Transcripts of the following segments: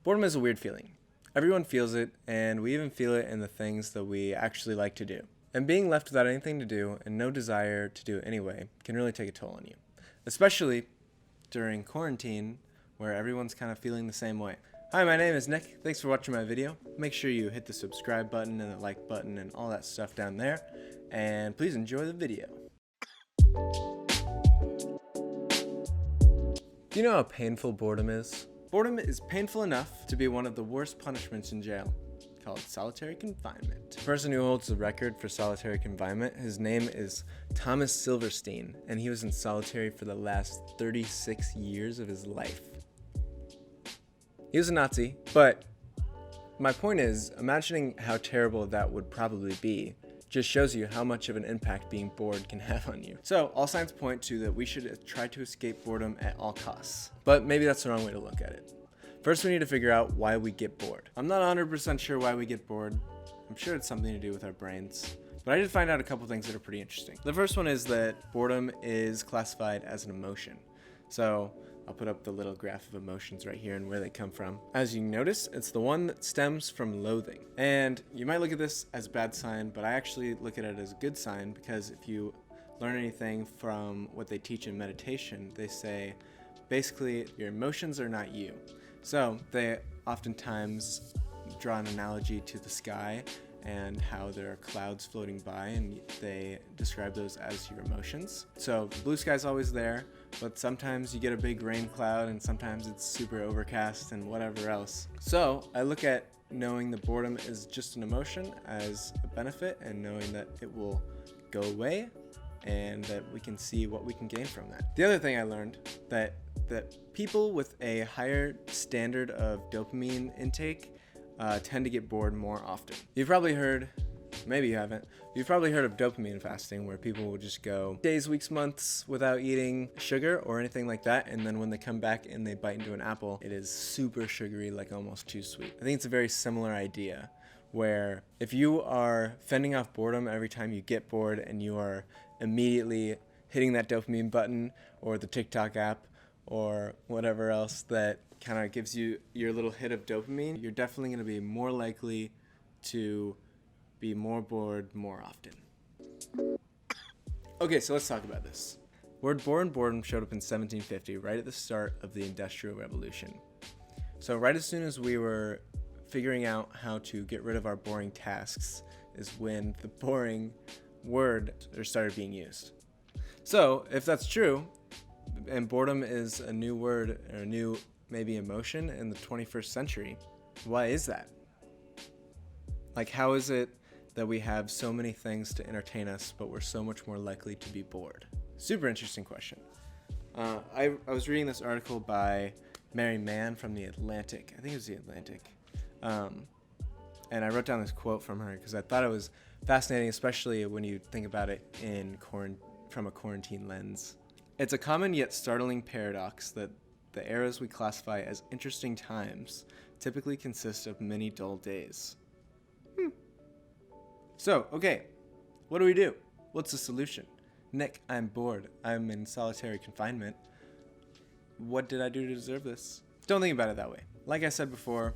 Boredom is a weird feeling. Everyone feels it, and we even feel it in the things that we actually like to do. And being left without anything to do and no desire to do it anyway can really take a toll on you. Especially during quarantine, where everyone's kind of feeling the same way. Hi, my name is Nick. Thanks for watching my video. Make sure you hit the subscribe button and the like button and all that stuff down there. And please enjoy the video. Do you know how painful boredom is? Boredom is painful enough to be one of the worst punishments in jail, called solitary confinement. The person who holds the record for solitary confinement, his name is Thomas Silverstein, and he was in solitary for the last 36 years of his life. He was a Nazi, but my point is, imagining how terrible that would probably be just shows you how much of an impact being bored can have on you. So all signs point to that we should try to escape boredom at all costs. But maybe that's the wrong way to look at it. First, we need to figure out why we get bored. I'm not 100% sure why we get bored. I'm sure it's something to do with our brains. But I did find out a couple things that are pretty interesting. The first one is that boredom is classified as an emotion. So I'll put up the little graph of emotions right here and where they come from. As you notice, it's the one that stems from loathing. And you might look at this as a bad sign, but I actually look at it as a good sign, because if you learn anything from what they teach in meditation, they say, basically, your emotions are not you. So they oftentimes draw an analogy to the sky and how there are clouds floating by, and they describe those as your emotions. So the blue sky's always there, but sometimes you get a big rain cloud and sometimes it's super overcast and whatever else. So I look at knowing that boredom is just an emotion as a benefit, and knowing that it will go away and that we can see what we can gain from that. The other thing I learned, that people with a higher standard of dopamine intake tend to get bored more often. You've probably heard, maybe you haven't, you've probably heard of dopamine fasting, where people will just go days, weeks, months without eating sugar or anything like that, and then when they come back and they bite into an apple, it is super sugary, like almost too sweet. I think it's a very similar idea, where if you are fending off boredom every time you get bored and you are immediately hitting that dopamine button or the TikTok app or whatever else that kind of gives you your little hit of dopamine, you're definitely going to be more likely to be more bored more often. Okay, so let's talk about this. Word bored and boredom showed up in 1750, right at the start of the Industrial Revolution. So right as soon as we were figuring out how to get rid of our boring tasks is when the boring word started being used. So if that's true, and boredom is a new word or a new maybe emotion in the 21st century, why is that? Like, how is it that we have so many things to entertain us, but we're so much more likely to be bored? Super interesting question. I was reading this article by Mary Mann from The Atlantic. I think it was The Atlantic. And I wrote down this quote from her because I thought it was fascinating, especially when you think about it from a quarantine lens. It's a common yet startling paradox that the eras we classify as interesting times typically consist of many dull days. So, okay, what do we do? What's the solution? Nick, I'm bored. I'm in solitary confinement. What did I do to deserve this? Don't think about it that way. Like I said before,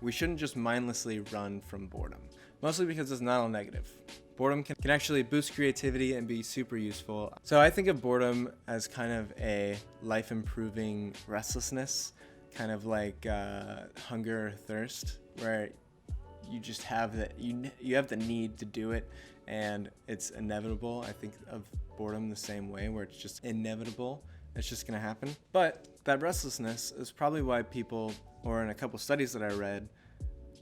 we shouldn't just mindlessly run from boredom, mostly because it's not all negative. Boredom can actually boost creativity and be super useful. So I think of boredom as kind of a life-improving restlessness, kind of like hunger or thirst, where you just have that, you have the need to do it, and it's inevitable. I think of boredom the same way, where it's just inevitable. It's just gonna happen. But that restlessness is probably why people, or in a couple studies that I read,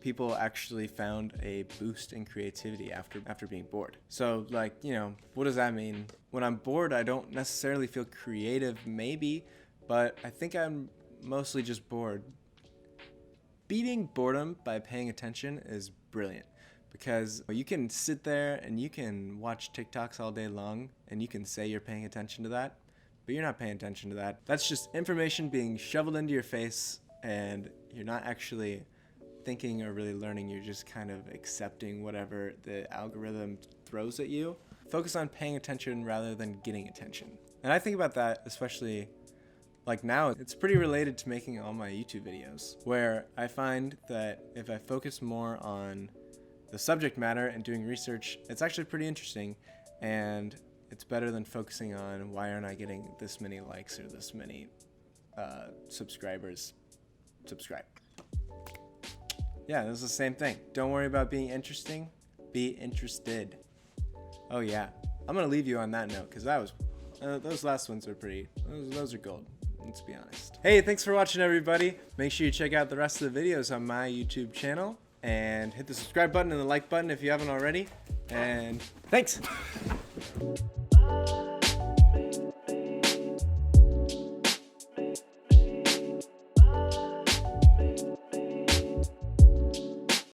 people actually found a boost in creativity after being bored. So, like, you know, what does that mean? When I'm bored, I don't necessarily feel creative, maybe, but I think I'm mostly just bored. Beating boredom by paying attention is brilliant, because you can sit there and you can watch TikToks all day long and you can say you're paying attention to that, but you're not paying attention to that. That's just information being shoveled into your face, and you're not actually thinking or really learning. You're just kind of accepting whatever the algorithm throws at you. Focus on paying attention rather than getting attention. And I think about that especially Like now, it's pretty related to making all my YouTube videos, where I find that if I focus more on the subject matter and doing research, it's actually pretty interesting, and it's better than focusing on why aren't I getting this many likes or this many subscribers. Subscribe. Yeah, this is the same thing. Don't worry about being interesting. Be interested. Oh yeah, I'm gonna leave you on that note because that was those last ones are pretty. Those are gold. Let's be honest. Hey, thanks for watching, everybody. Make sure you check out the rest of the videos on my YouTube channel and hit the subscribe button and the like button if you haven't already. And thanks.